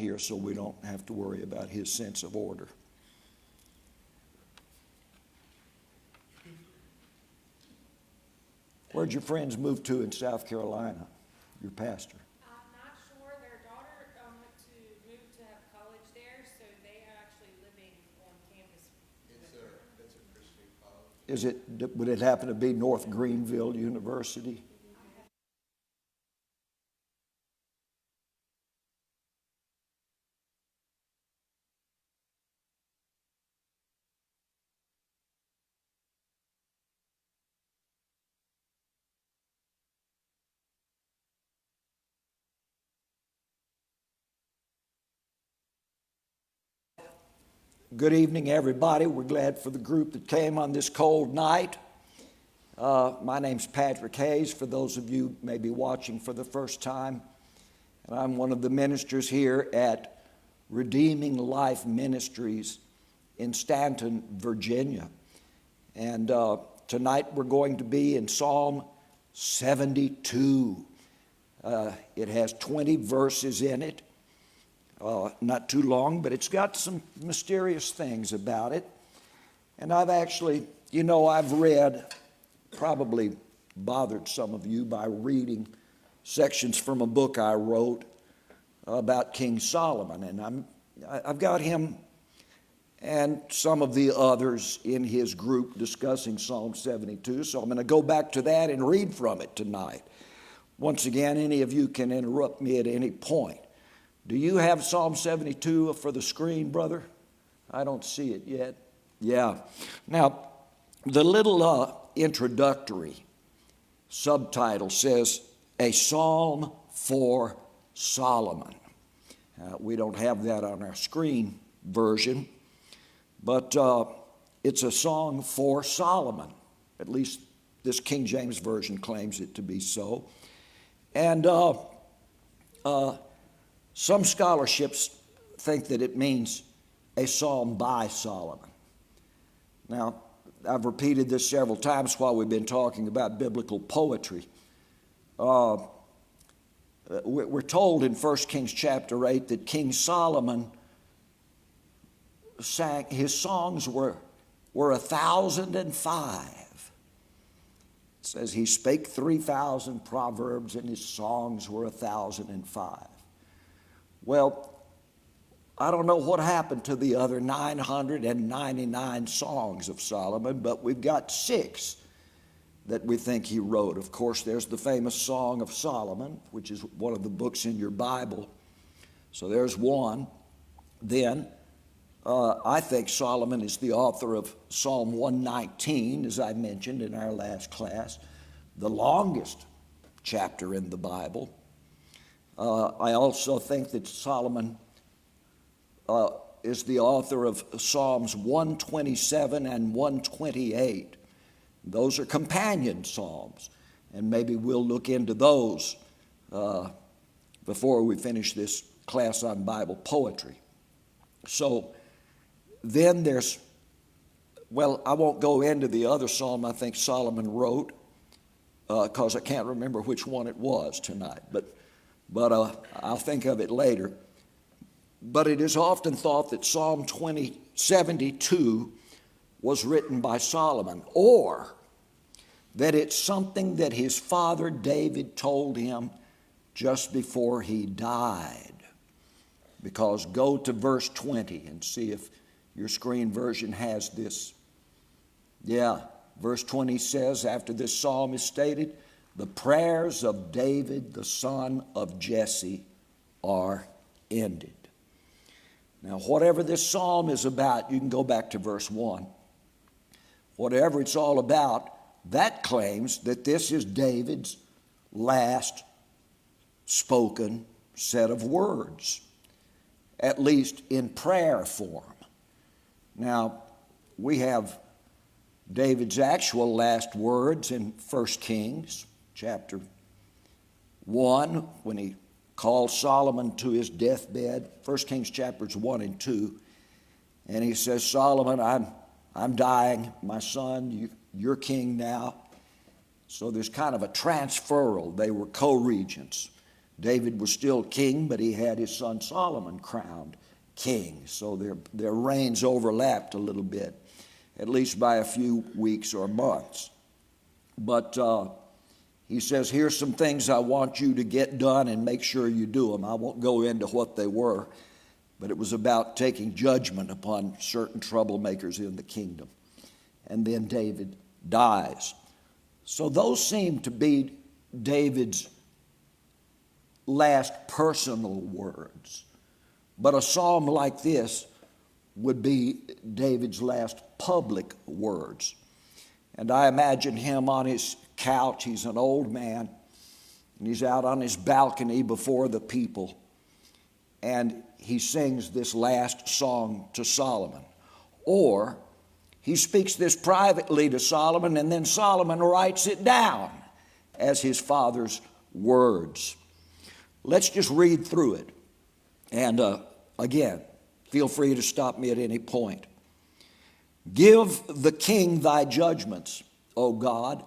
here, so we don't have to worry about his sense of order. Where'd your friends move to in South Carolina, your pastor? I'm not sure. Their daughter went to move to have college there, so they are actually living on campus. It's a Christian college. Would it happen to be North Greenville University? Good evening, everybody. We're glad for the group that came on this cold night. My name's Patrick Hayes, for those of you maybe watching for the first time. And I'm one of the ministers here at Redeeming Life Ministries in Stanton, Virginia. And tonight we're going to be in Psalm 72. It has 20 verses in it. Not too long, but it's got some mysterious things about it. And I've actually, I've read, probably bothered some of you by reading sections from a book I wrote about King Solomon. And I've got him and some of the others in his group discussing Psalm 72. So I'm going to go back to that and read from it tonight. Once again, any of you can interrupt me at any point. Do you have Psalm 72 for the screen, brother? I don't see it yet. Yeah. Now, the little introductory subtitle says, A Psalm for Solomon. We don't have that on our screen version, but it's a song for Solomon. At least this King James Version claims it to be so. And some scholarships think that it means a psalm by Solomon. Now, I've repeated this several times while we've been talking about biblical poetry. We're told in 1 Kings chapter 8 that King Solomon sang, his songs were 1,005. It says he spake 3,000 proverbs and his songs were 1,005. Well, I don't know what happened to the other 999 songs of Solomon, but we've got 6 that we think he wrote. Of course, there's the famous Song of Solomon, which is one of the books in your Bible. So there's one. Then, I think Solomon is the author of Psalm 119, as I mentioned in our last class, the longest chapter in the Bible. I also think that Solomon is the author of Psalms 127 and 128. Those are companion psalms, and maybe we'll look into those before we finish this class on Bible poetry. So then I won't go into the other psalm I think Solomon wrote because I can't remember which one it was tonight, but I'll think of it later. But it is often thought that Psalm 72 was written by Solomon, or that it's something that his father David told him just before he died. Because go to verse 20 and see if your screen version has this. Yeah, verse 20 says, after this psalm is stated, the prayers of David, the son of Jesse, are ended. Now, whatever this psalm is about, you can go back to verse 1. Whatever it's all about, that claims that this is David's last spoken set of words, at least in prayer form. Now, we have David's actual last words in 1 Kings chapter 1, when he called Solomon to his deathbed, 1 Kings chapters 1 and 2, and he says, Solomon, I'm dying, my son, you're king now. So there's kind of a transferal. They were co-regents. David was still king, but he had his son Solomon crowned king. So their reigns overlapped a little bit, at least by a few weeks or months. But he says, here's some things I want you to get done and make sure you do them. I won't go into what they were, but it was about taking judgment upon certain troublemakers in the kingdom. And then David dies. So those seem to be David's last personal words. But a psalm like this would be David's last public words. And I imagine him on his couch. He's an old man, and he's out on his balcony before the people. And he sings this last song to Solomon. Or he speaks this privately to Solomon, and then Solomon writes it down as his father's words. Let's just read through it. And again, feel free to stop me at any point. Give the king thy judgments, O God,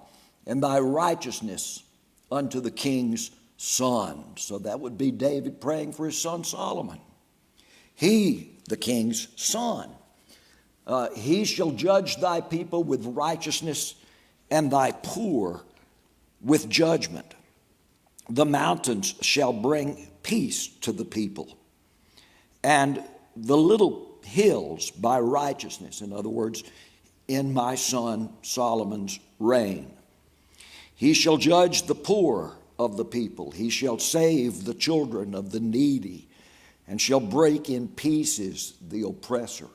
and thy righteousness unto the king's son. So that would be David praying for his son Solomon. He, the king's son, he shall judge thy people with righteousness and thy poor with judgment. The mountains shall bring peace to the people, and the little hills by righteousness. In other words, in my son Solomon's reign. He shall judge the poor of the people. He shall save the children of the needy, and shall break in pieces the oppressor.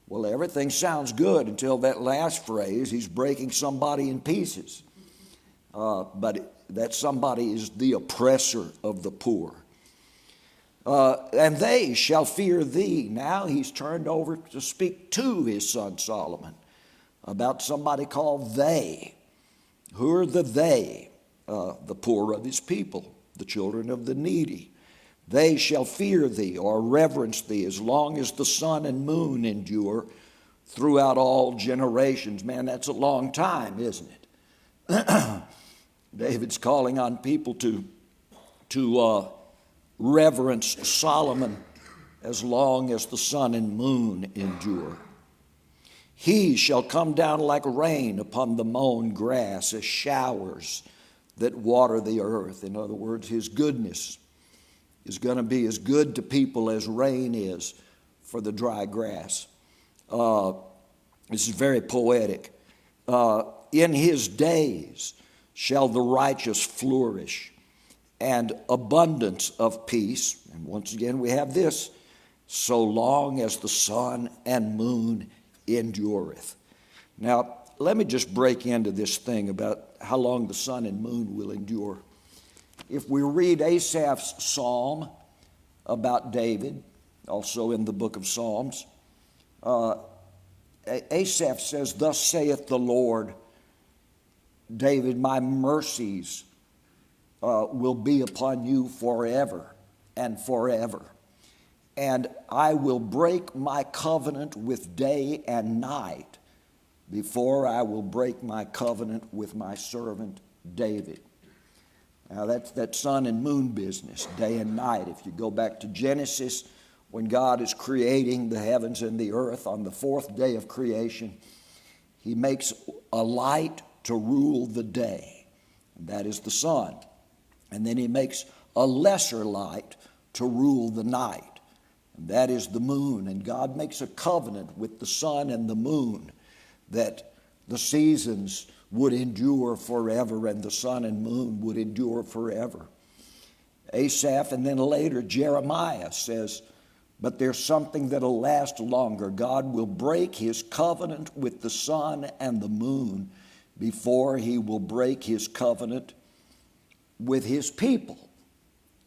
Well, everything sounds good until that last phrase, he's breaking somebody in pieces. But that somebody is the oppressor of the poor. And they shall fear thee. Now he's turned over to speak to his son Solomon about somebody called they. Who are the they? The poor of his people, the children of the needy. They shall fear thee or reverence thee as long as the sun and moon endure throughout all generations. Man, that's a long time, isn't it? David's calling on people to reverence Solomon as long as the sun and moon endure. He shall come down like rain upon the mown grass, as showers that water the earth. In other words, his goodness is going to be as good to people as rain is for the dry grass. This is very poetic. In his days shall the righteous flourish, and abundance of peace. And once again, we have this, so long as the sun and moon endureth. Now, let me just break into this thing about how long the sun and moon will endure. If we read Asaph's psalm about David, also in the book of Psalms, Asaph says, thus saith the Lord, David, my mercies will be upon you forever and forever. And I will break my covenant with day and night before I will break my covenant with my servant David. Now that's that sun and moon business, day and night. If you go back to Genesis, when God is creating the heavens and the earth on the fourth day of creation, he makes a light to rule the day, and that is the sun. And then he makes a lesser light to rule the night, and that is the moon. And God makes a covenant with the sun and the moon that the seasons would endure forever and the sun and moon would endure forever. Asaph and then later Jeremiah says, but there's something that'll last longer. God will break his covenant with the sun and the moon before he will break his covenant with his people,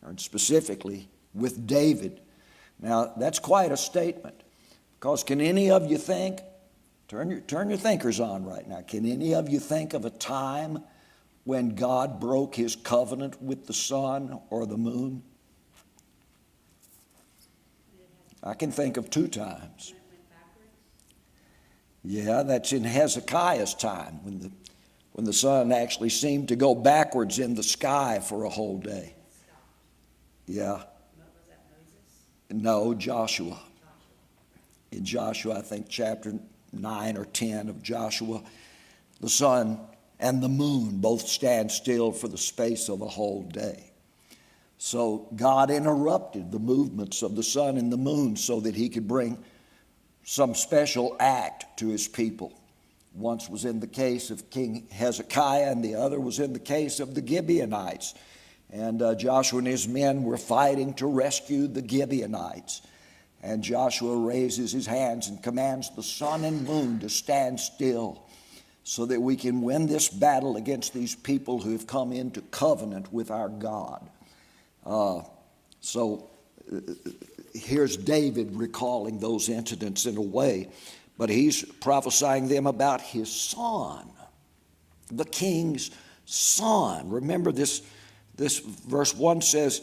and specifically with David. Now, that's quite a statement, because can any of you think, turn your thinkers on right now, can any of you think of a time when God broke his covenant with the sun or the moon? I can think of 2 times. Yeah, that's in Hezekiah's time when the sun actually seemed to go backwards in the sky for a whole day. Yeah. What was that, Moses? No, Joshua. Joshua. In Joshua, I think chapter 9 or 10 of Joshua, the sun and the moon both stand still for the space of a whole day. So God interrupted the movements of the sun and the moon so that he could bring some special act to his people. Once was in the case of King Hezekiah, and the other was in the case of the Gibeonites. And Joshua and his men were fighting to rescue the Gibeonites. And Joshua raises his hands and commands the sun and moon to stand still so that we can win this battle against these people who have come into covenant with our God. Here's David recalling those incidents in a way, but he's prophesying them about his son, the king's son. Remember this verse 1 says,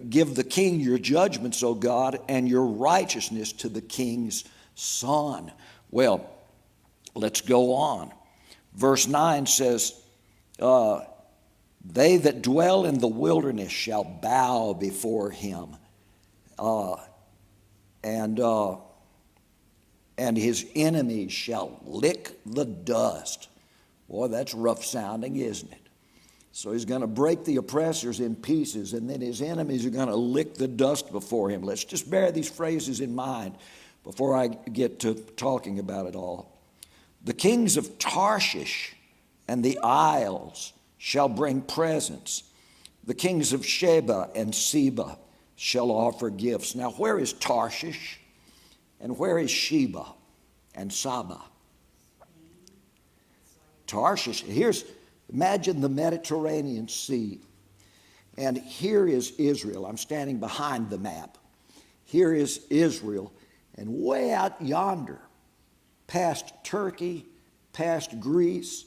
give the king your judgments, O God, and your righteousness to the king's son. Well, let's go on. Verse 9 says, they that dwell in the wilderness shall bow before him, and his enemies shall lick the dust. Boy, that's rough sounding, isn't it? So he's going to break the oppressors in pieces, and then his enemies are going to lick the dust before him. Let's just bear these phrases in mind before I get to talking about it all. The kings of Tarshish and the isles shall bring presents. The kings of Sheba and Seba shall offer gifts. Now, where is Tarshish and where is Sheba and Saba? Tarshish, imagine the Mediterranean Sea, and here is Israel. I'm standing behind the map. Here is Israel, and way out yonder, past Turkey, past Greece,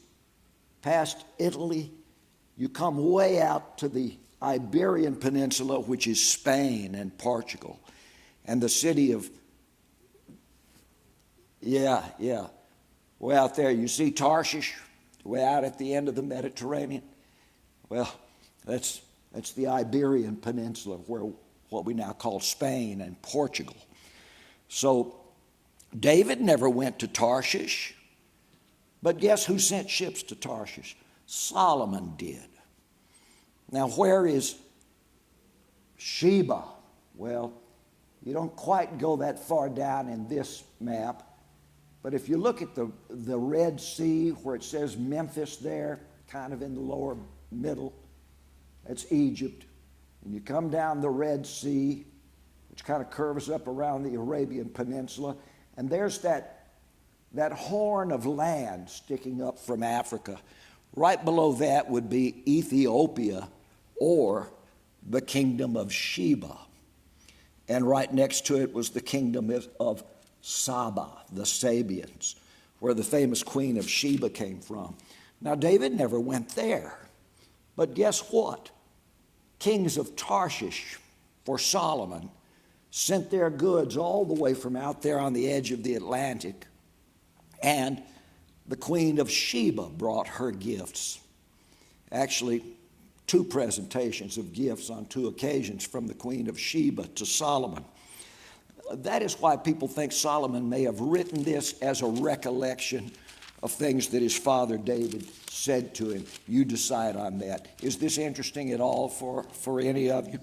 past Italy, you come way out to the Iberian Peninsula, which is Spain and Portugal, and the city of, way out there. You see Tarshish, way out at the end of the Mediterranean. Well, that's the Iberian Peninsula, where what we now call Spain and Portugal. So David never went to Tarshish, but guess who sent ships to Tarshish? Solomon did. Now, where is Sheba? Well, you don't quite go that far down in this map, but if you look at the Red Sea, where it says Memphis there, kind of in the lower middle, that's Egypt. And you come down the Red Sea, which kind of curves up around the Arabian Peninsula, and there's that horn of land sticking up from Africa. Right below that would be Ethiopia, or the kingdom of Sheba. And right next to it was the kingdom of Saba, the Sabians, where the famous queen of Sheba came from. Now, David never went there. But guess what? Kings of Tarshish for Solomon sent their goods all the way from out there on the edge of the Atlantic. And the queen of Sheba brought her gifts. Actually, 2 presentations of gifts on 2 occasions from the queen of Sheba to Solomon. That is why people think Solomon may have written this as a recollection of things that his father David said to him. You decide on that. Is this interesting at all for any of you?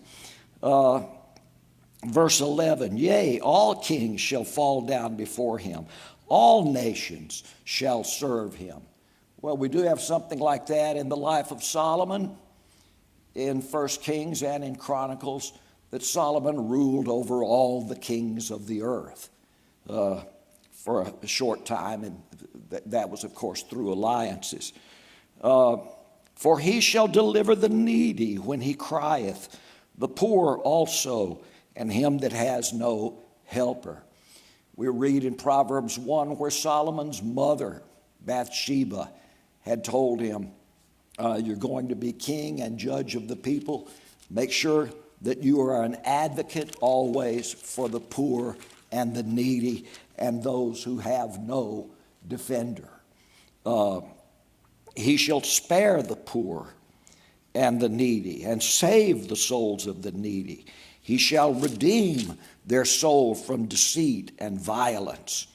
Verse 11, yea, all kings shall fall down before him. All nations shall serve him. Well, we do have something like that in the life of Solomon in 1 Kings and in Chronicles, that Solomon ruled over all the kings of the earth for a short time, and that was, of course, through alliances. For he shall deliver the needy when he crieth, the poor also, and him that has no helper. We read in Proverbs 1 where Solomon's mother, Bathsheba, had told him, you're going to be king and judge of the people. Make sure that you are an advocate always for the poor and the needy and those who have no defender. He shall spare the poor and the needy, and save the souls of the needy. He shall redeem their soul from deceit and violence,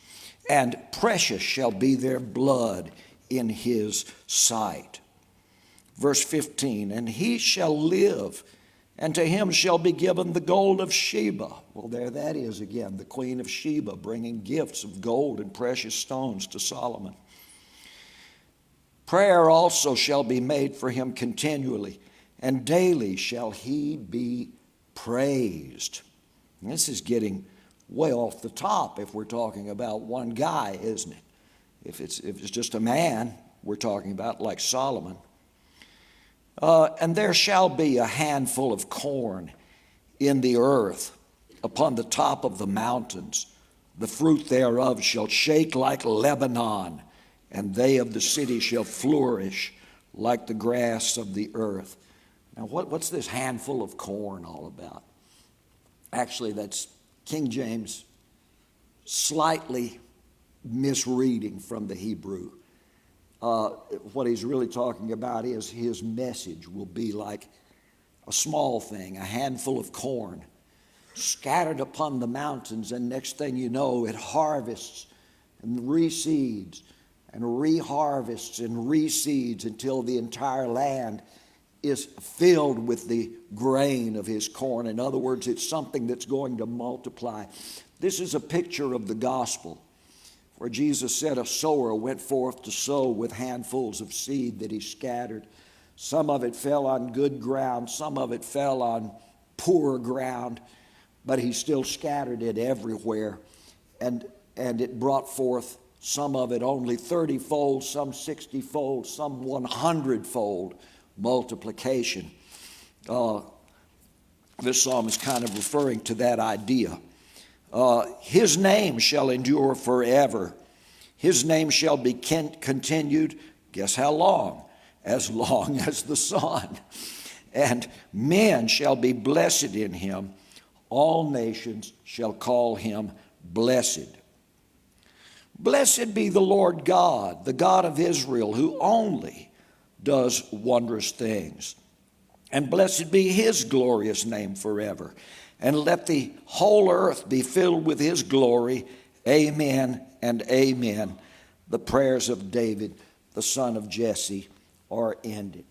and precious shall be their blood in his sight. Verse 15, and he shall live, and to him shall be given the gold of Sheba. Well, there that is again, the queen of Sheba bringing gifts of gold and precious stones to Solomon. Prayer also shall be made for him continually, and daily shall he be praised. And this is getting way off the top if we're talking about one guy, isn't it? If it's just a man, we're talking about like Solomon. And there shall be a handful of corn in the earth upon the top of the mountains. The fruit thereof shall shake like Lebanon, and they of the city shall flourish like the grass of the earth. Now, what's this handful of corn all about? Actually, that's King James slightly misreading from the Hebrew. What he's really talking about is his message will be like a small thing, a handful of corn scattered upon the mountains, and next thing you know, it harvests and reseeds and reharvests and reseeds until the entire land is filled with the grain of his corn. In other words, it's something that's going to multiply. This is a picture of the gospel, where Jesus said a sower went forth to sow with handfuls of seed that he scattered. Some of it fell on good ground, some of it fell on poor ground, but he still scattered it everywhere. And it brought forth, some of it only 30-fold, some 60-fold, some 100-fold multiplication. This psalm is kind of referring to that idea. His name shall endure forever. His name shall be continued, guess how long? As long as the sun. And men shall be blessed in him. All nations shall call him blessed. Blessed be the Lord God, the God of Israel, who only does wondrous things. And blessed be his glorious name forever. And let the whole earth be filled with his glory. Amen and amen. The prayers of David, the son of Jesse, are ended.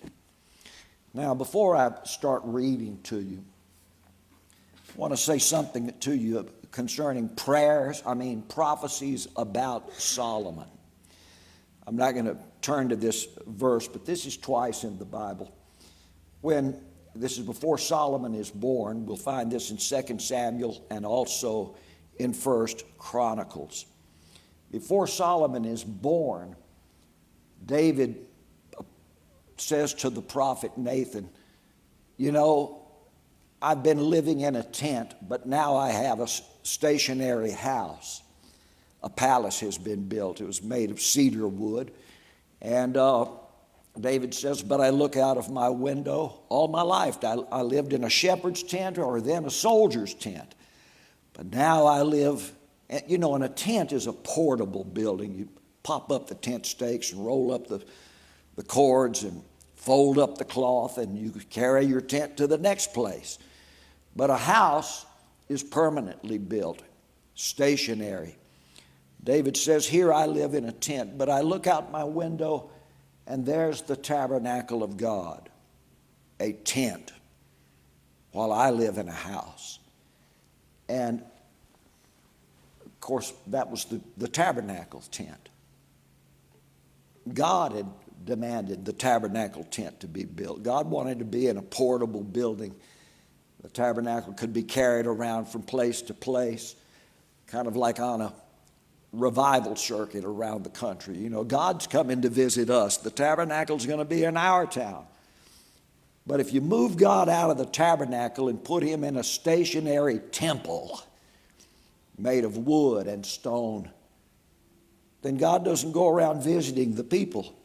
Now, before I start reading to you, I want to say something to you concerning prophecies about Solomon. I'm not going to turn to this verse, but this is twice in the Bible. When this is before Solomon is born, we'll find this in 2 Samuel and also in 1 Chronicles. Before Solomon is born, David says to the prophet Nathan, you know, I've been living in a tent, but now I have a stationary house. A palace has been built. It was made of cedar wood. And David says, but I look out of my window all my life. I lived in a shepherd's tent or then a soldier's tent. But now I live, you know, and a tent is a portable building. You pop up the tent stakes and roll up the cords and fold up the cloth, and you carry your tent to the next place. But a house is permanently built, stationary. David says, here I live in a tent, but I look out my window and there's the tabernacle of God, a tent, while I live in a house. And of course, that was the tabernacle tent. God had demanded the tabernacle tent to be built. God wanted to be in a portable building. The tabernacle could be carried around from place to place, kind of like on a revival circuit around the country. You know, God's coming to visit us. The tabernacle's going to be in our town. But if you move God out of the tabernacle and put him in a stationary temple made of wood and stone, then God doesn't go around visiting the people.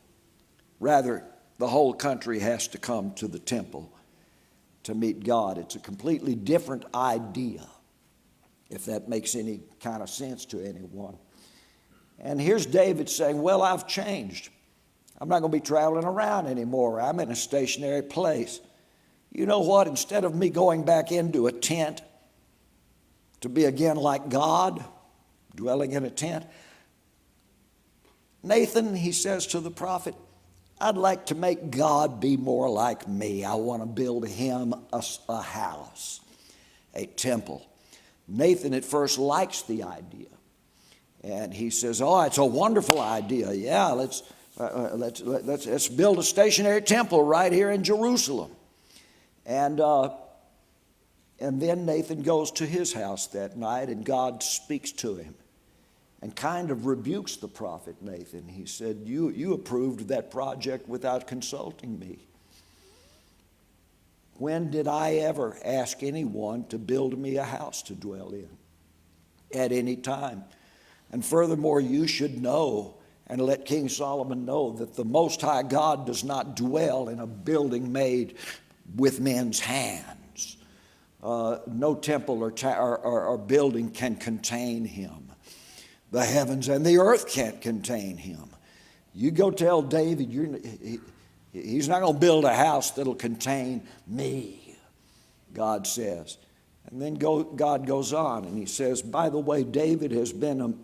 Rather, the whole country has to come to the temple to meet God. It's a completely different idea, if that makes any kind of sense to anyone. And here's David saying, well, I've changed. I'm not going to be traveling around anymore. I'm in a stationary place. You know what? Instead of me going back into a tent to be again like God, dwelling in a tent, Nathan, he says to the prophet, I'd like to make God be more like me. I want to build him a house, a temple. Nathan at first likes the idea. And he says, oh, it's a wonderful idea. Yeah, let's build a stationary temple right here in Jerusalem. And then Nathan goes to his house that night, and God speaks to him and kind of rebukes the prophet Nathan. He said, you approved that project without consulting me. When did I ever ask anyone to build me a house to dwell in? At any time. And furthermore, you should know and let King Solomon know that the Most High God does not dwell in a building made with men's hands. No temple or building can contain him. The heavens and the earth can't contain him. You go tell David, he's not going to build a house that'll contain me, God says. And then God goes on and he says, by the way, David has been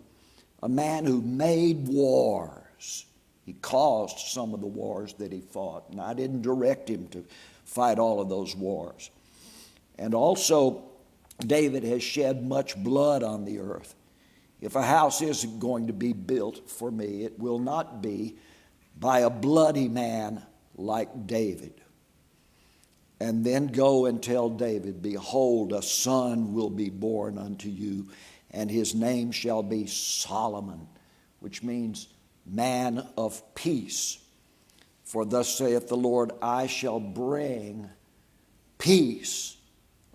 a man who made wars. He caused some of the wars that he fought, and I didn't direct him to fight all of those wars. And also, David has shed much blood on the earth. If a house is going to be built for me, it will not be by a bloody man like David. And then go and tell David, behold, a son will be born unto you, and his name shall be Solomon, which means man of peace. For thus saith the Lord, I shall bring peace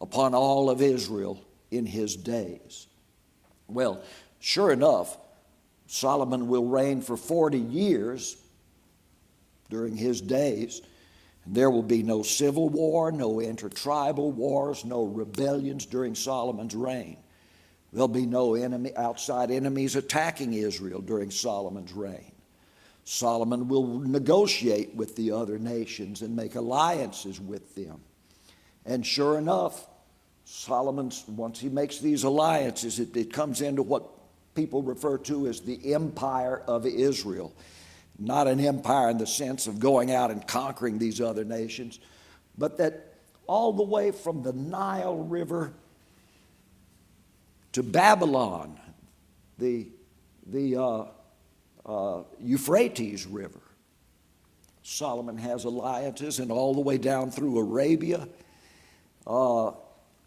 upon all of Israel in his days. Well, sure enough, Solomon will reign for 40 years during his days. There will be no civil war, no intertribal wars, no rebellions during Solomon's reign. There'll be no outside enemies attacking Israel during Solomon's reign. Solomon will negotiate with the other nations and make alliances with them. And sure enough, once he makes these alliances, it comes into what people refer to as the empire of Israel. Not an empire in the sense of going out and conquering these other nations, but that all the way from the Nile River to Babylon, the Euphrates River, Solomon has alliances, and all the way down through Arabia.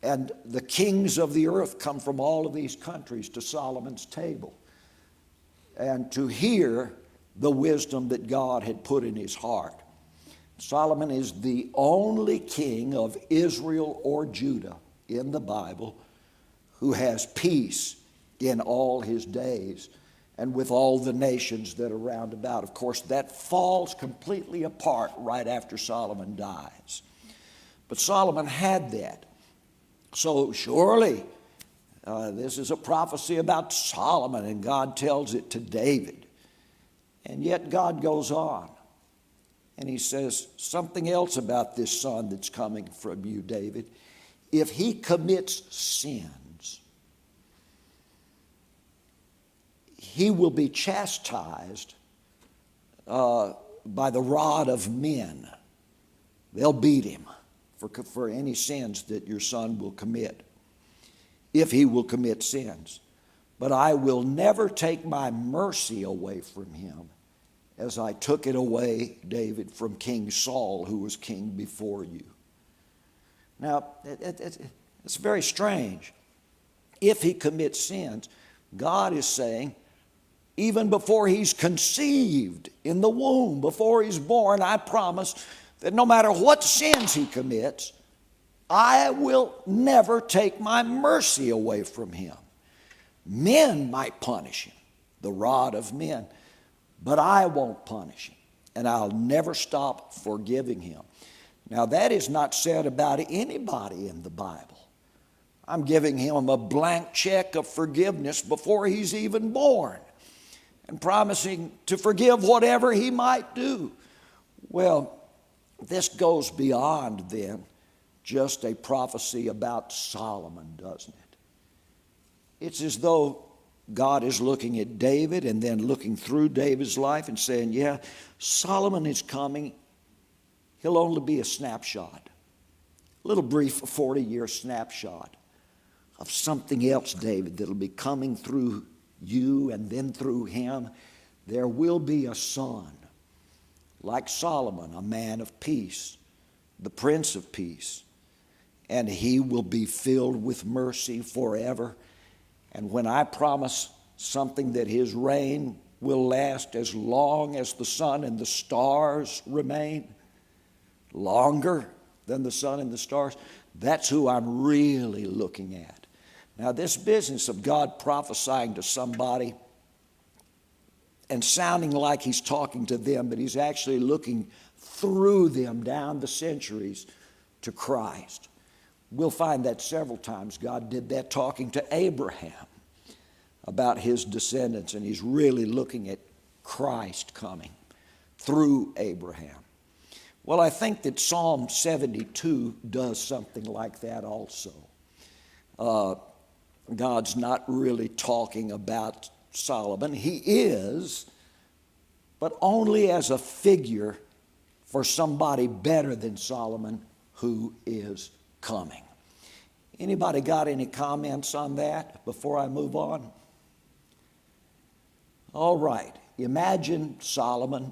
And the kings of the earth come from all of these countries to Solomon's table and to hear the wisdom that God had put in his heart. Solomon is the only king of Israel or Judah in the Bible who has peace in all his days and with all the nations that are round about. Of course, that falls completely apart right after Solomon dies. But Solomon had that. So surely this is a prophecy about Solomon, and God tells it to David. And yet God goes on, and he says something else about this son that's coming from you, David. If he commits sins, he will be chastised by the rod of men. They'll beat him for any sins that your son will commit, if he will commit sins. But I will never take my mercy away from him, as I took it away, David, from King Saul, who was king before you. Now, it's very strange. If he commits sins, God is saying, even before he's conceived in the womb, before he's born, I promise that no matter what sins he commits, I will never take my mercy away from him. Men might punish him, the rod of men, but I won't punish him, and I'll never stop forgiving him. Now, that is not said about anybody in the Bible. I'm giving him a blank check of forgiveness before he's even born. and promising to forgive whatever he might do. Well, this goes beyond then just a prophecy about Solomon, doesn't it? It's as though God is looking at David and then looking through David's life and saying, yeah, Solomon is coming. He'll only be a snapshot, a little brief 40-year snapshot of something else, David, that'll be coming through you and then through him. There will be a son like Solomon, a man of peace, the Prince of Peace, and he will be filled with mercy forever. And when I promise something that his reign will last as long as the sun and the stars remain, longer than the sun and the stars, that's who I'm really looking at. Now, this business of God prophesying to somebody and sounding like he's talking to them, but he's actually looking through them down the centuries to Christ. We'll find that several times. God did that talking to Abraham about his descendants, and he's really looking at Christ coming through Abraham. Well, I think that Psalm 72 does something like that also. God's not really talking about Solomon. He is, but only as a figure for somebody better than Solomon who is coming. Anybody got any comments on that before I move on? All right. Imagine Solomon.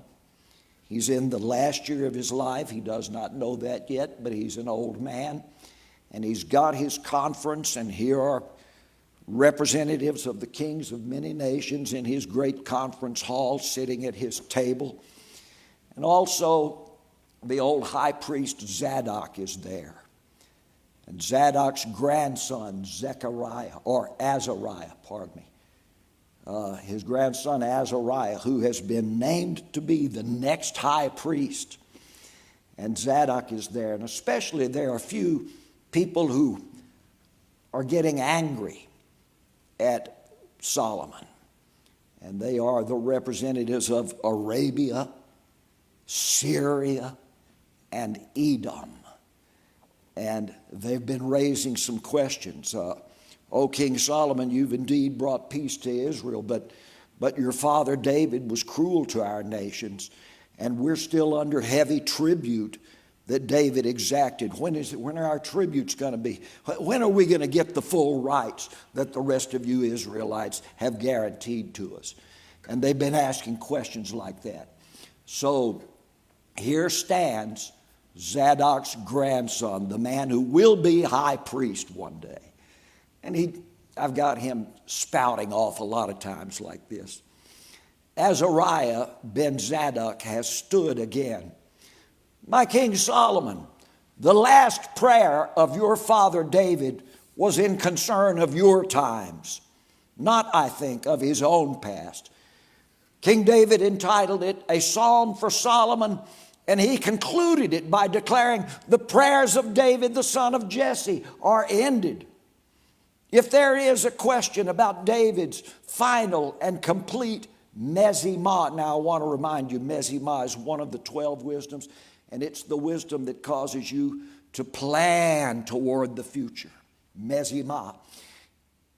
He's in the last year of his life. He does not know that yet, but he's an old man. And he's got his conference, and here are representatives of the kings of many nations in his great conference hall sitting at his table. And also the old high priest Zadok is there. And Zadok's grandson Azariah, his grandson Azariah, who has been named to be the next high priest. And Zadok is there. And especially there are a few people who are getting angry at Solomon. And they are the representatives of Arabia, Syria, and Edom. And they've been raising some questions. O King Solomon, you've indeed brought peace to Israel, but your father David was cruel to our nations, and we're still under heavy tribute that David exacted. When are our tributes going to be? When are we going to get the full rights that the rest of you Israelites have guaranteed to us? And they've been asking questions like that. So here stands Zadok's grandson, the man who will be high priest one day. And I've got him spouting off a lot of times like this. Azariah ben Zadok has stood again. My King Solomon, the last prayer of your father David was in concern of your times, not, I think, of his own past. King David entitled it A Psalm for Solomon, and he concluded it by declaring the prayers of David, the son of Jesse, are ended. If there is a question about David's final and complete Mezimah, now I want to remind you, Mezimah is one of the 12 wisdoms, and it's the wisdom that causes you to plan toward the future. Mezimah.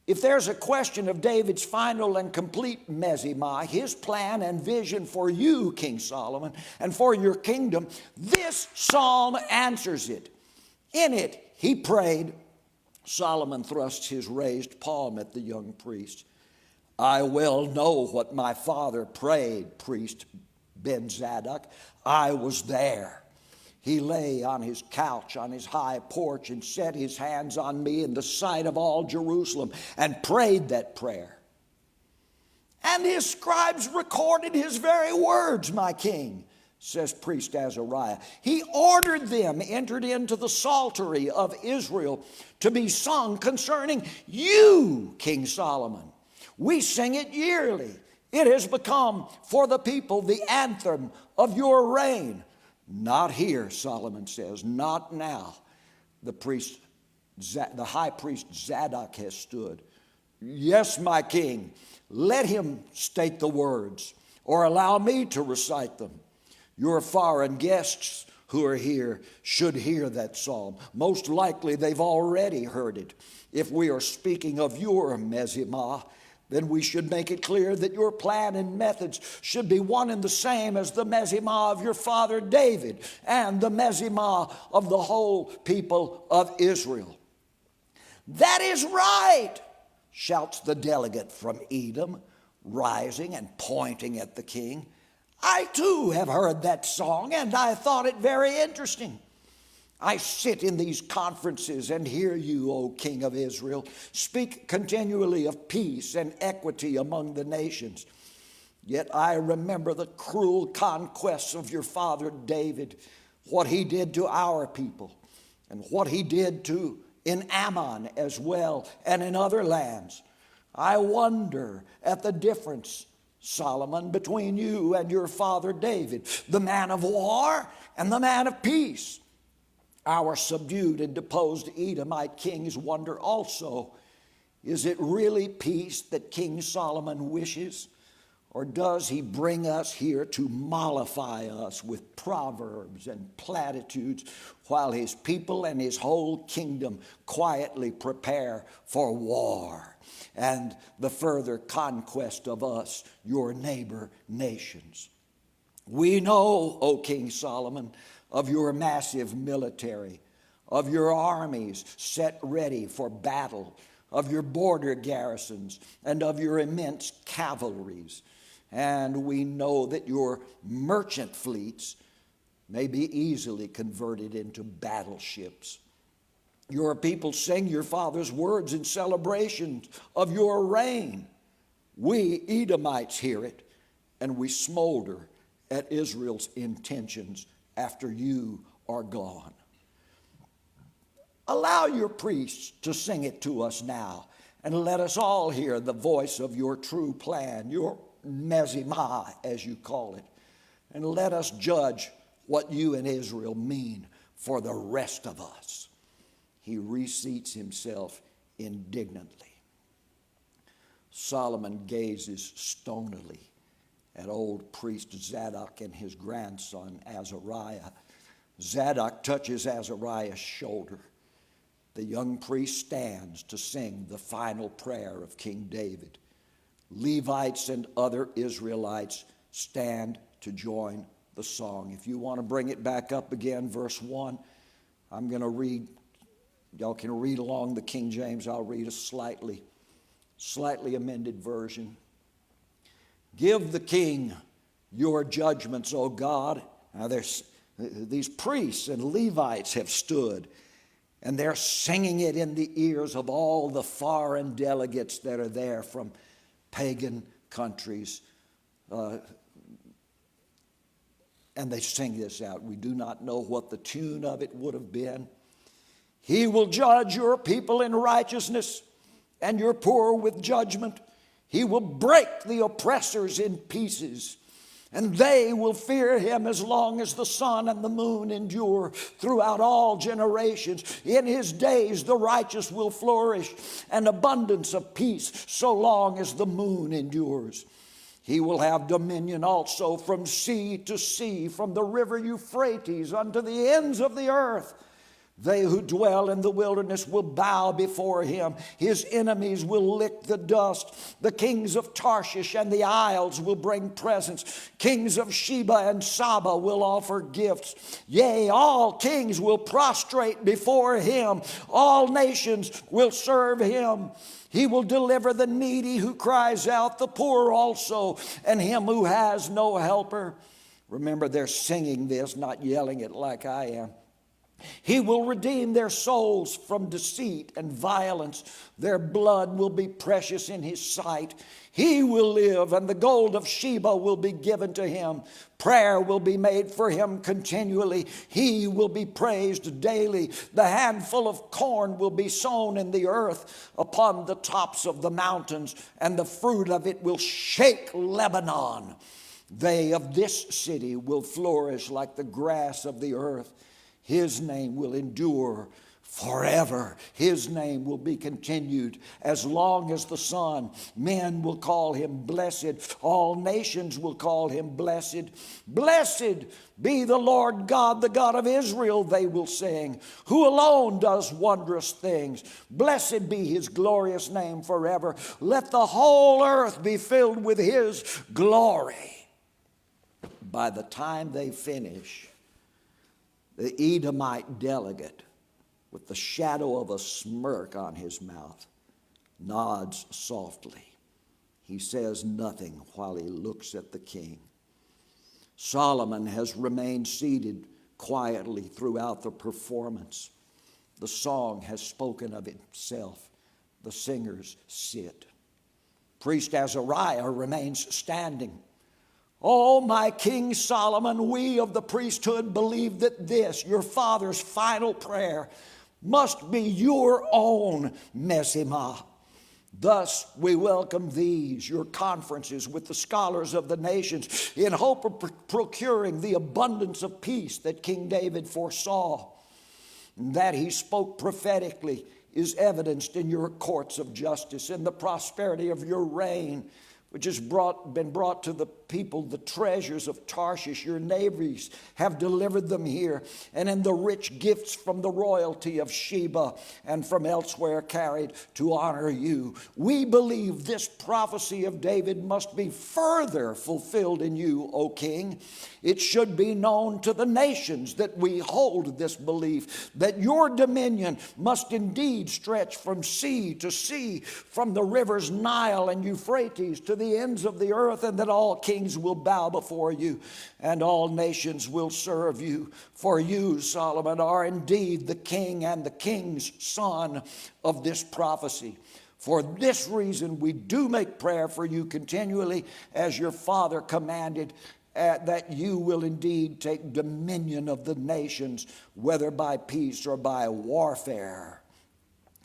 If there's a question of David's final and complete Mezimah, his plan and vision for you, King Solomon, and for your kingdom, this psalm answers it. In it, he prayed. Solomon thrusts his raised palm at the young priest. I well know what my father prayed, priest Ben Zadok. I was there. He lay on his couch on his high porch and set his hands on me in the sight of all Jerusalem and prayed that prayer. And his scribes recorded his very words, my king, says priest Azariah. He ordered them entered into the psaltery of Israel to be sung concerning you, King Solomon. We sing it yearly. It has become for the people the anthem of your reign. Not here, Solomon says, not now. The high priest Zadok has stood. Yes, my king, let him state the words, or allow me to recite them. Your foreign guests who are here should hear that psalm. Most likely they've already heard it. If we are speaking of your Mezimah, then we should make it clear that your plan and methods should be one and the same as the Mezimah of your father David and the Mezimah of the whole people of Israel. That is right, shouts the delegate from Edom, rising and pointing at the king. I too have heard that song, and I thought it very interesting. I sit in these conferences and hear you, O King of Israel, speak continually of peace and equity among the nations. Yet I remember the cruel conquests of your father David, what he did to our people, and what he did in Ammon as well, and in other lands. I wonder at the difference, Solomon, between you and your father David, the man of war and the man of peace. Our subdued and deposed Edomite kings wonder also, is it really peace that King Solomon wishes? Or does he bring us here to mollify us with proverbs and platitudes while his people and his whole kingdom quietly prepare for war and the further conquest of us, your neighbor nations? We know, O King Solomon, of your massive military, of your armies set ready for battle, of your border garrisons, and of your immense cavalries. And we know that your merchant fleets may be easily converted into battleships. Your people sing your father's words in celebration of your reign. We Edomites hear it, and we smolder at Israel's intentions after you are gone. Allow your priests to sing it to us now, and let us all hear the voice of your true plan, your Mezimah, as you call it, and let us judge what you and Israel mean for the rest of us. He reseats himself indignantly. Solomon gazes stonily at old priest Zadok and his grandson Azariah. Zadok touches Azariah's shoulder. The young priest stands to sing the final prayer of King David. Levites and other Israelites stand to join the song. If you want to bring it back up again, verse 1, I'm going to read. Y'all can read along the King James. I'll read a slightly amended version. Give the king your judgments, O God. Now these priests and Levites have stood, and they're singing it in the ears of all the foreign delegates that are there from pagan countries. And they sing this out. We do not know what the tune of it would have been. He will judge your people in righteousness and your poor with judgment. He will break the oppressors in pieces, and they will fear him as long as the sun and the moon endure throughout all generations. In his days the righteous will flourish, an abundance of peace so long as the moon endures. He will have dominion also from sea to sea, from the river Euphrates unto the ends of the earth. They who dwell in the wilderness will bow before him. His enemies will lick the dust. The kings of Tarshish and the isles will bring presents. Kings of Sheba and Saba will offer gifts. Yea, all kings will prostrate before him. All nations will serve him. He will deliver the needy who cries out, the poor also, and him who has no helper. Remember, they're singing this, not yelling it like I am. He will redeem their souls from deceit and violence. Their blood will be precious in his sight. He will live, and the gold of Sheba will be given to him. Prayer will be made for him continually. He will be praised daily. The handful of corn will be sown in the earth upon the tops of the mountains, and the fruit of it will shake Lebanon. They of this city will flourish like the grass of the earth. His name will endure forever. His name will be continued as long as the sun. Men will call him blessed. All nations will call him blessed. Blessed be the Lord God, the God of Israel, they will sing, who alone does wondrous things. Blessed be his glorious name forever. Let the whole earth be filled with his glory. By the time they finish, the Edomite delegate, with the shadow of a smirk on his mouth, nods softly. He says nothing while he looks at the king. Solomon has remained seated quietly throughout the performance. The song has spoken of itself. The singers sit. Priest Azariah remains standing. Oh, my King Solomon, we of the priesthood believe that this, your father's final prayer, must be your own Meshimah. Thus we welcome these, your conferences with the scholars of the nations, in hope of procuring the abundance of peace that King David foresaw. That he spoke prophetically is evidenced in your courts of justice, in the prosperity of your reign, which has been brought to the people, the treasures of Tarshish. Your navies have delivered them here, and in the rich gifts from the royalty of Sheba and from elsewhere carried to honor you. We believe this prophecy of David must be further fulfilled in you, O king. It should be known to the nations that we hold this belief, that your dominion must indeed stretch from sea to sea, from the rivers Nile and Euphrates to the ends of the earth, and that all kings will bow before you and all nations will serve you. For you, Solomon, are indeed the king and the king's son of this prophecy. For this reason, we do make prayer for you continually, as your father commanded, that you will indeed take dominion of the nations, whether by peace or by warfare.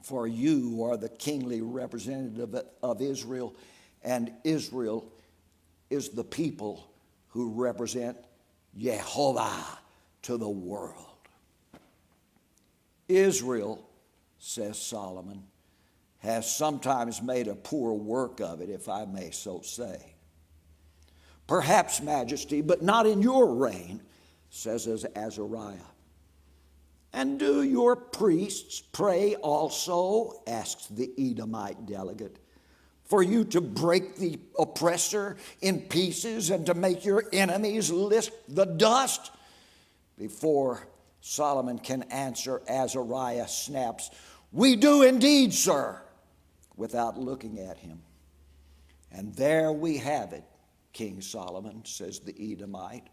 For you are the kingly representative of Israel, and Israel is the people who represent Jehovah to the world. Israel, says Solomon, has sometimes made a poor work of it, if I may so say. Perhaps, Majesty, but not in your reign, says Azariah. And do your priests pray also, asks the Edomite delegate, for you to break the oppressor in pieces and to make your enemies lick the dust? Before Solomon can answer, Azariah snaps, "We do indeed, sir," without looking at him. And there we have it, King Solomon, says the Edomite.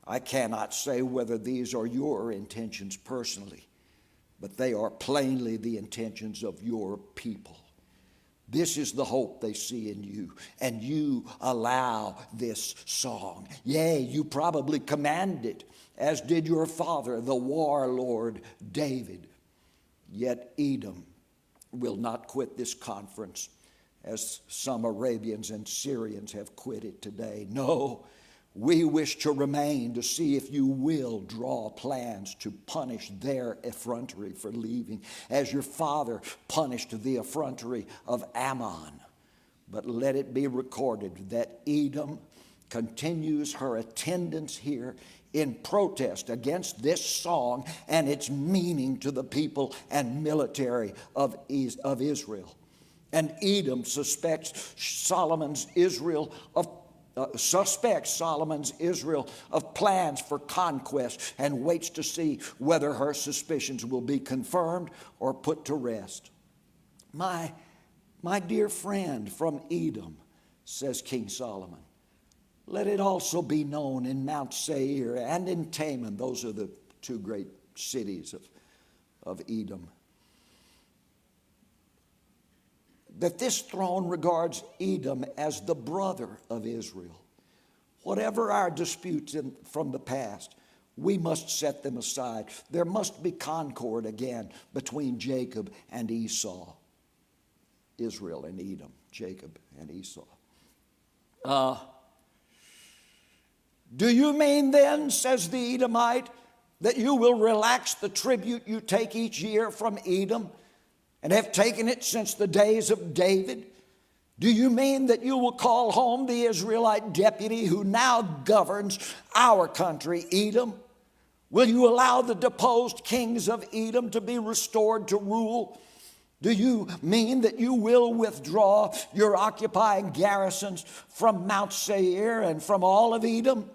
I cannot say whether these are your intentions personally, but they are plainly the intentions of your people. This is the hope they see in you, and you allow this song. Yea, you probably command it, as did your father, the warlord David. Yet Edom will not quit this conference, as some Arabians and Syrians have quit it today. No, we wish to remain to see if you will draw plans to punish their effrontery for leaving, as your father punished the effrontery of Ammon. But let it be recorded that Edom continues her attendance here in protest against this song and its meaning to the people and military of Israel. And Edom suspects Solomon's Israel of plans for conquest and waits to see whether her suspicions will be confirmed or put to rest. My dear friend from Edom, says King Solomon, let it also be known in Mount Seir and in Teman, those are the two great cities of Edom, that this throne regards Edom as the brother of Israel. Whatever our disputes from the past, we must set them aside. There must be concord again between Jacob and Esau. Israel and Edom, Jacob and Esau. Do you mean then, says the Edomite, that you will relax the tribute you take each year from Edom and have taken it since the days of David? Do you mean that you will call home the Israelite deputy who now governs our country, Edom? Will you allow the deposed kings of Edom to be restored to rule? Do you mean that you will withdraw your occupying garrisons from Mount Seir and from all of Edom?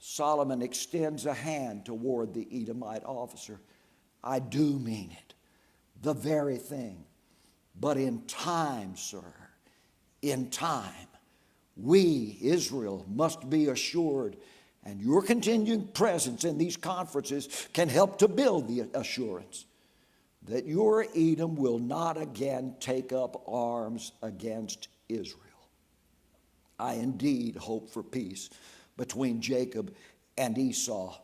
Solomon extends a hand toward the Edomite officer. I do mean it, the very thing. But in time, sir, in time, we, Israel, must be assured, and your continuing presence in these conferences can help to build the assurance that your Edom will not again take up arms against Israel. I indeed hope for peace between Jacob and Esau.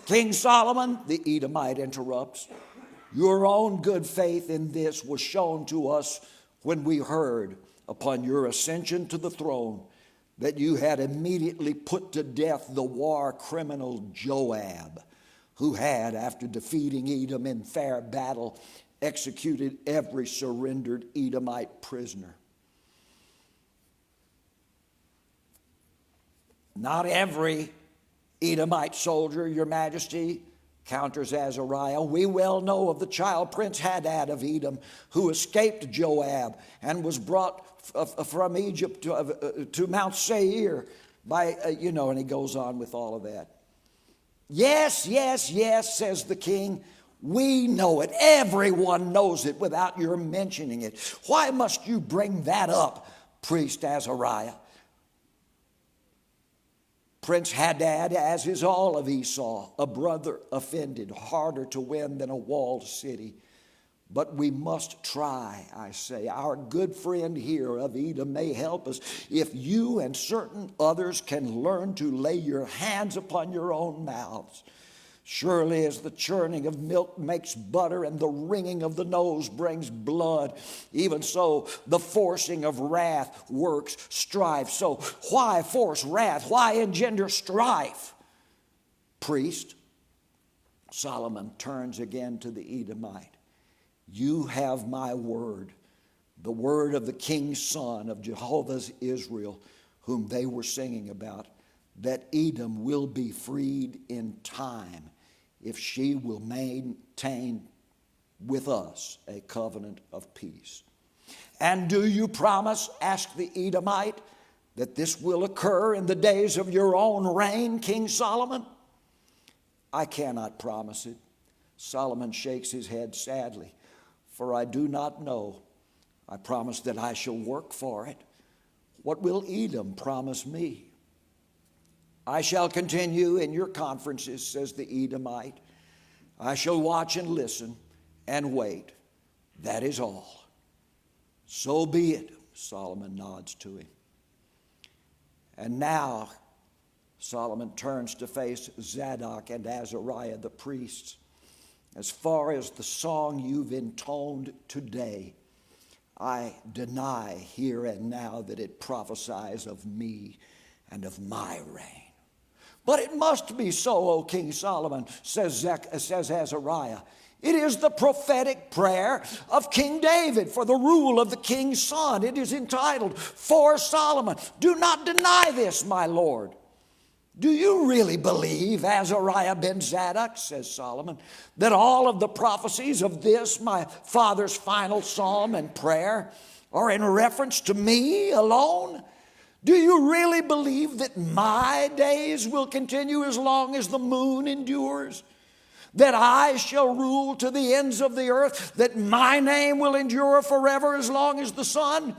King Solomon, the Edomite interrupts, your own good faith in this was shown to us when we heard upon your ascension to the throne that you had immediately put to death the war criminal Joab, who had, after defeating Edom in fair battle, executed every surrendered Edomite prisoner. Not every Edomite soldier, your majesty, counters Azariah. We well know of the child Prince Hadad of Edom, who escaped Joab and was brought from Egypt to Mount Seir by, and he goes on with all of that. Yes, yes, yes, says the king. We know it. Everyone knows it without your mentioning it. Why must you bring that up, priest Azariah? Prince Hadad, as is all of Esau, a brother offended, harder to win than a walled city. But we must try, I say. Our good friend here of Edom may help us if you and certain others can learn to lay your hands upon your own mouths. Surely as the churning of milk makes butter and the wringing of the nose brings blood, even so the forcing of wrath works strife. So why force wrath? Why engender strife? Priest, Solomon turns again to the Edomite. You have my word, the word of the king's son of Jehovah's Israel, whom they were singing about, that Edom will be freed in time if she will maintain with us a covenant of peace. And do you promise, asked the Edomite, that this will occur in the days of your own reign, King Solomon? I cannot promise it. Solomon shakes his head sadly. For I do not know. I promise that I shall work for it. What will Edom promise me? I shall continue in your conferences, says the Edomite. I shall watch and listen and wait. That is all. So be it, Solomon nods to him. And now Solomon turns to face Zadok and Azariah, the priests. As far as the song you've intoned today, I deny here and now that it prophesies of me and of my reign. But it must be so, O King Solomon, says Azariah. It is the prophetic prayer of King David for the rule of the king's son. It is entitled, For Solomon. Do not deny this, my Lord. Do you really believe, Azariah ben Zadok, says Solomon, that all of the prophecies of this, my father's final psalm and prayer, are in reference to me alone? Do you really believe that my days will continue as long as the moon endures? That I shall rule to the ends of the earth? That my name will endure forever as long as the sun?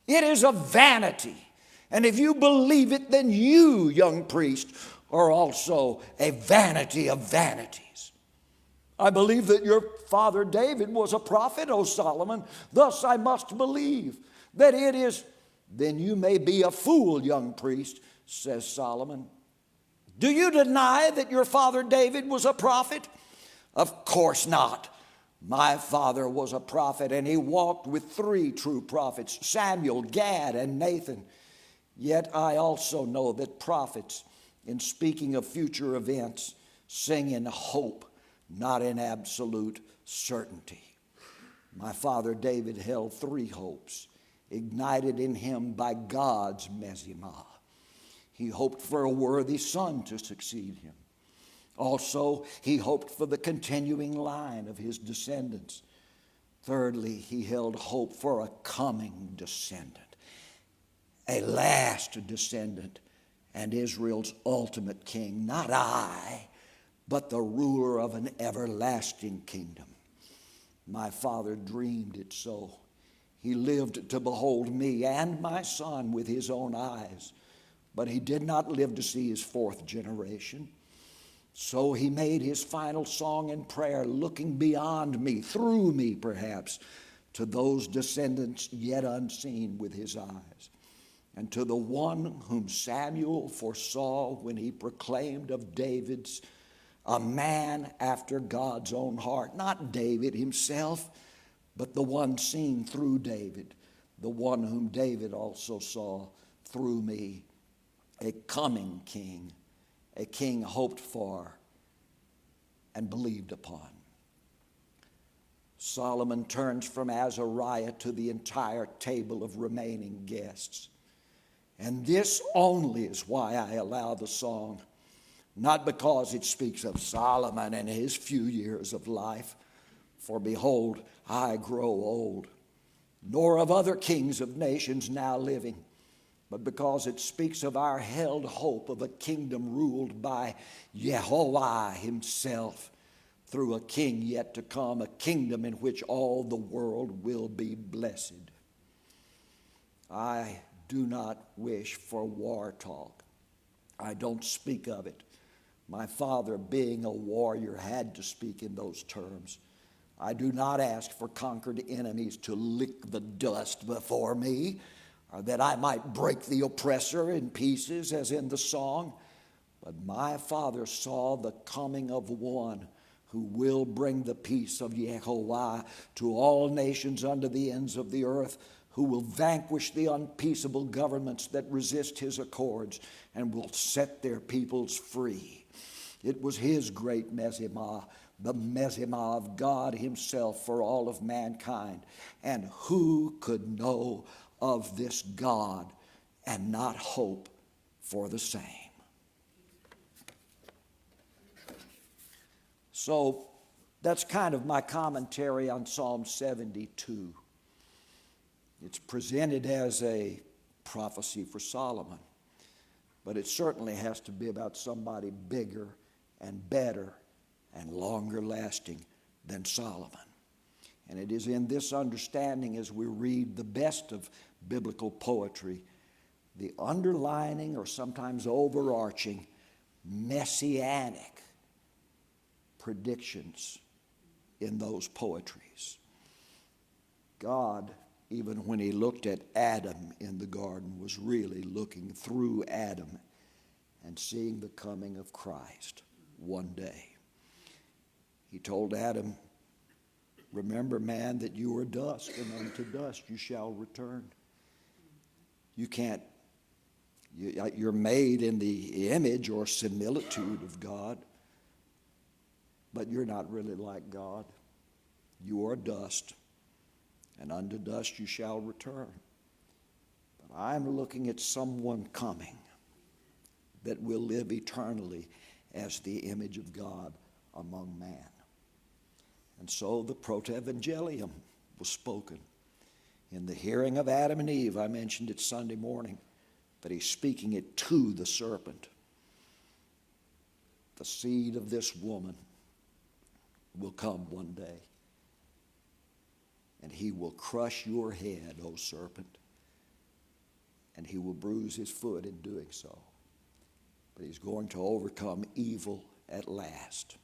It is a vanity. And if you believe it, then you, young priest, are also a vanity of vanities. I believe that your father David was a prophet, O Solomon. Thus I must believe that it is. Then you may be a fool, young priest, says Solomon. Do you deny that your father David was a prophet? Of course not. My father was a prophet, and he walked with 3 true prophets, Samuel, Gad, and Nathan. Yet I also know that prophets, in speaking of future events, Sing in hope, not in absolute certainty. My father David held three hopes, ignited in him by God's Mezimah. He hoped for a worthy son to succeed him. Also, he hoped for the continuing line of his descendants. Thirdly, he held hope for a coming descendant, a last descendant, and Israel's ultimate king, not I, but the ruler of an everlasting kingdom. My father dreamed it so. He lived to behold me and my son with his own eyes, but he did not live to see his fourth generation. So he made his final song and prayer, looking beyond me, through me perhaps, to those descendants yet unseen with his eyes, and to the one whom Samuel foresaw when he proclaimed of David's, a man after God's own heart, not David himself, but the one seen through David, the one whom David also saw through me, a coming king, a king hoped for and believed upon. Solomon turns from Azariah to the entire table of remaining guests. And this only is why I allow the song, not because it speaks of Solomon and his few years of life, for behold, I grow old, nor of other kings of nations now living, but because it speaks of our held hope of a kingdom ruled by Yehovah himself, through a king yet to come, a kingdom in which all the world will be blessed. I do not wish for war talk. I don't speak of it. My father, being a warrior, had to speak in those terms. I do not ask for conquered enemies to lick the dust before me, or that I might break the oppressor in pieces, as in the song. But my father saw the coming of one who will bring the peace of Yehovah to all nations under the ends of the earth, who will vanquish the unpeaceable governments that resist his accords and will set their peoples free. It was his great Mezimah, the Mezimah of God himself for all of mankind. And who could know of this God and not hope for the same? So that's kind of my commentary on Psalm 72. It's presented as a prophecy for Solomon, but it certainly has to be about somebody bigger and better and longer lasting than Solomon. And it is in this understanding, as we read the best of biblical poetry, the underlining or sometimes overarching messianic predictions in those poetries. God, even when he looked at Adam in the garden, was really looking through Adam and seeing the coming of Christ one day. He told Adam, remember, man, that you are dust, and unto dust you shall return. You're made in the image or similitude of God, but you're not really like God. You are dust, and unto dust you shall return. But I'm looking at someone coming that will live eternally as the image of God among man. And so the Protevangelium was spoken. In the hearing of Adam and Eve, I mentioned it Sunday morning, but he's speaking it to the serpent. The seed of this woman will come one day, and he will crush your head, O serpent, and he will bruise his foot in doing so. But he's going to overcome evil at last.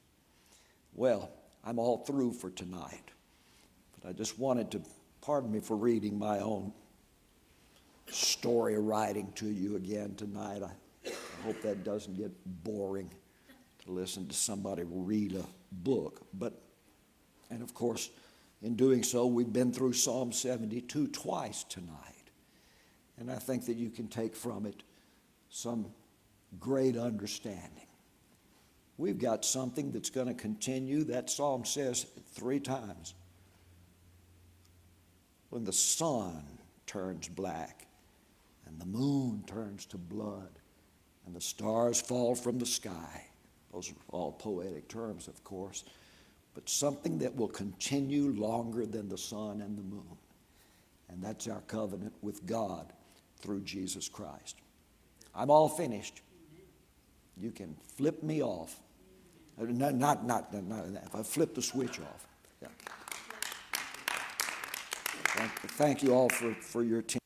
Well, I'm all through for tonight, but I just wanted to, pardon me for reading my own story writing to you again tonight. I hope that doesn't get boring to listen to somebody read a book. And of course, in doing so, we've been through Psalm 72 twice tonight. And I think that you can take from it some great understanding We've got something that's going to continue. That psalm says 3 times. When the sun turns black and the moon turns to blood and the stars fall from the sky. Those are all poetic terms, of course, but something that will continue longer than the sun and the moon. And that's our covenant with God through Jesus Christ. I'm all finished. You can flip me off. Not if I flip the switch off. Yeah. Thank you all for your attention.